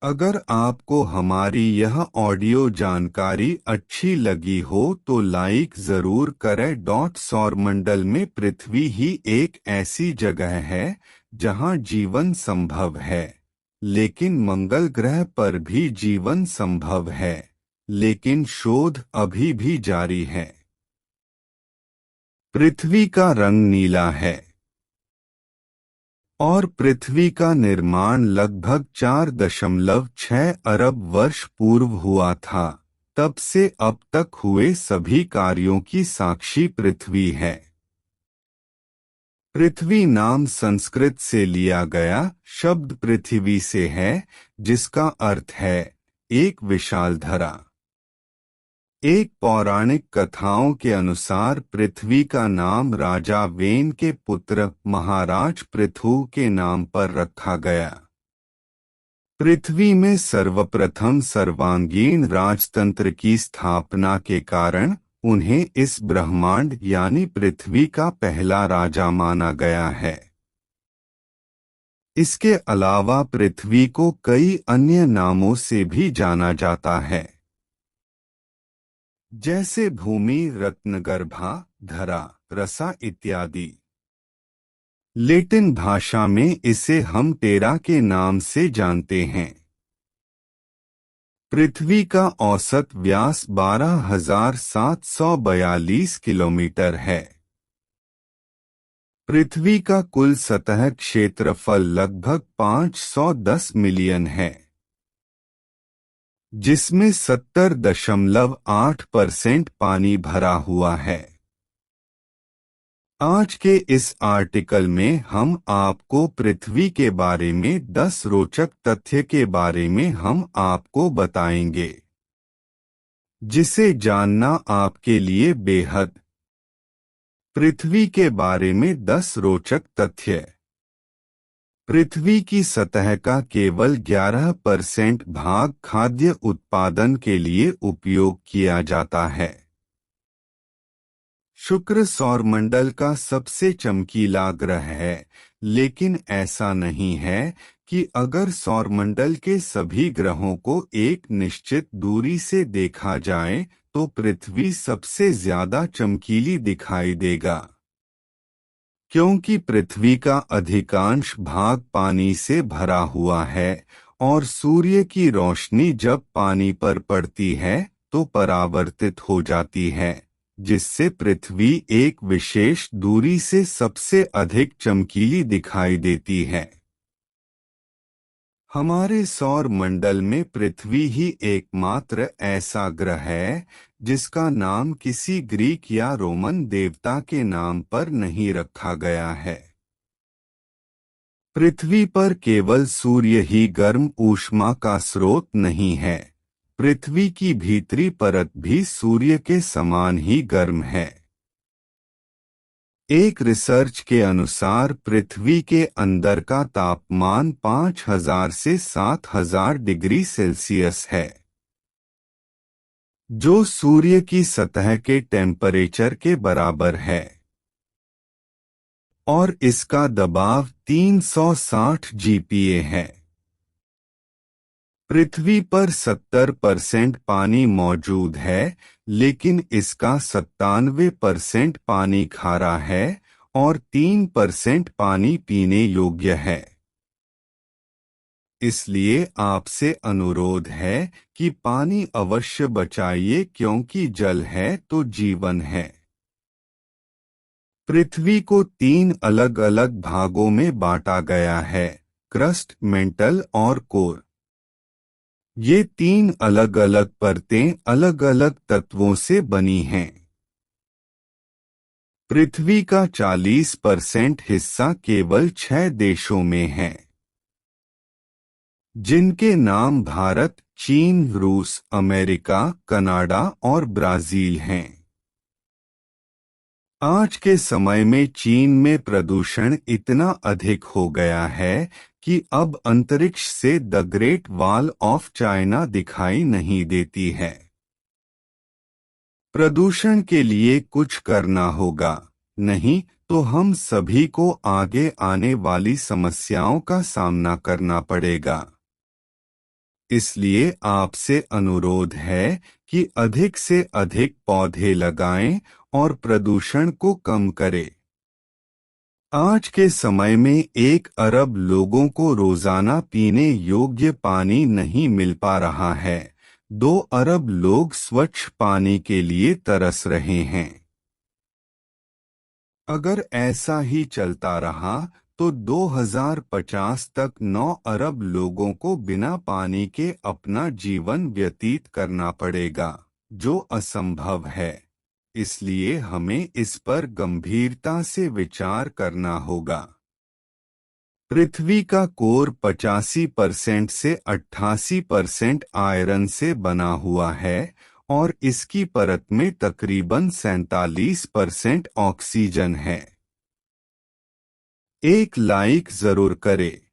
अगर आपको हमारी यह ऑडियो जानकारी अच्छी लगी हो तो लाइक ज़रूर करें। सौरमंडल में पृथ्वी ही एक ऐसी जगह है जहां जीवन संभव है, लेकिन मंगल ग्रह पर भी जीवन संभव है, लेकिन शोध अभी भी जारी है। पृथ्वी का रंग नीला है और पृथ्वी का निर्माण लगभग 4.6 अरब वर्ष पूर्व हुआ था। तब से अब तक हुए सभी कार्यों की साक्षी पृथ्वी है। पृथ्वी नाम संस्कृत से लिया गया शब्द पृथ्वी से है, जिसका अर्थ है एक विशाल धरा। एक पौराणिक कथाओं के अनुसार पृथ्वी का नाम राजा वेन के पुत्र महाराज पृथु के नाम पर रखा गया। पृथ्वी में सर्वप्रथम सर्वांगीण राजतंत्र की स्थापना के कारण उन्हें इस ब्रह्मांड यानी पृथ्वी का पहला राजा माना गया है। इसके अलावा पृथ्वी को कई अन्य नामों से भी जाना जाता है, जैसे भूमि, रत्नगर्भा, धरा, रसा इत्यादि। लैटिन भाषा में इसे हम टेरा के नाम से जानते हैं। पृथ्वी का औसत व्यास 12,742 किलोमीटर है। पृथ्वी का कुल सतह क्षेत्रफल लगभग 510 मिलियन है, जिसमें 70.8% पानी भरा हुआ है। आज के इस आर्टिकल में हम आपको पृथ्वी के बारे में 10 रोचक तथ्य के बारे में हम आपको बताएंगे, जिसे जानना आपके लिए बेहद। पृथ्वी के बारे में 10 रोचक तथ्य। पृथ्वी की सतह का केवल 11% भाग खाद्य उत्पादन के लिए उपयोग किया जाता है। शुक्र सौरमंडल का सबसे चमकीला ग्रह है, लेकिन ऐसा नहीं है कि अगर सौरमंडल के सभी ग्रहों को एक निश्चित दूरी से देखा जाए तो पृथ्वी सबसे ज्यादा चमकीली दिखाई देगा, क्योंकि पृथ्वी का अधिकांश भाग पानी से भरा हुआ है और सूर्य की रोशनी जब पानी पर पड़ती है तो परावर्तित हो जाती है, जिससे पृथ्वी एक विशेष दूरी से सबसे अधिक चमकीली दिखाई देती है। हमारे सौर मंडल में पृथ्वी ही एकमात्र ऐसा ग्रह है जिसका नाम किसी ग्रीक या रोमन देवता के नाम पर नहीं रखा गया है। पृथ्वी पर केवल सूर्य ही गर्म ऊष्मा का स्रोत नहीं है, पृथ्वी की भीतरी परत भी सूर्य के समान ही गर्म है। एक रिसर्च के अनुसार पृथ्वी के अंदर का तापमान 5,000 से 7,000 डिग्री सेल्सियस है, जो सूर्य की सतह के टेम्परेचर के बराबर है, और इसका दबाव 360 जीपीए है। पृथ्वी पर 70% पानी मौजूद है, लेकिन इसका 97% पानी खारा है और 3% पानी पीने योग्य है। इसलिए आपसे अनुरोध है कि पानी अवश्य बचाइए, क्योंकि जल है तो जीवन है। पृथ्वी को 3 अलग अलग भागों में बांटा गया है, क्रस्ट, मेंटल और कोर। ये 3 अलग अलग परतें अलग अलग तत्वों से बनी हैं। पृथ्वी का 40% हिस्सा केवल 6 देशों में है, जिनके नाम भारत, चीन, रूस, अमेरिका, कनाडा और ब्राजील हैं। आज के समय में चीन में प्रदूषण इतना अधिक हो गया है कि अब अंतरिक्ष से the great wall of China दिखाई नहीं देती है। प्रदूषण के लिए कुछ करना होगा, नहीं तो हम सभी को आगे आने वाली समस्याओं का सामना करना पड़ेगा। इसलिए आपसे अनुरोध है कि अधिक से अधिक पौधे लगाएं और प्रदूषण को कम करें। आज के समय में 1 अरब लोगों को रोजाना पीने योग्य पानी नहीं मिल पा रहा है। 2 अरब लोग स्वच्छ पानी के लिए तरस रहे हैं। अगर ऐसा ही चलता रहा तो 2050 तक 9 अरब लोगों को बिना पानी के अपना जीवन व्यतीत करना पड़ेगा, जो असंभव है। इसलिए हमें इस पर गंभीरता से विचार करना होगा। पृथ्वी का कोर 85% से 88% आयरन से बना हुआ है और इसकी परत में तकरीबन 47% ऑक्सीजन है। एक लाइक जरूर करें।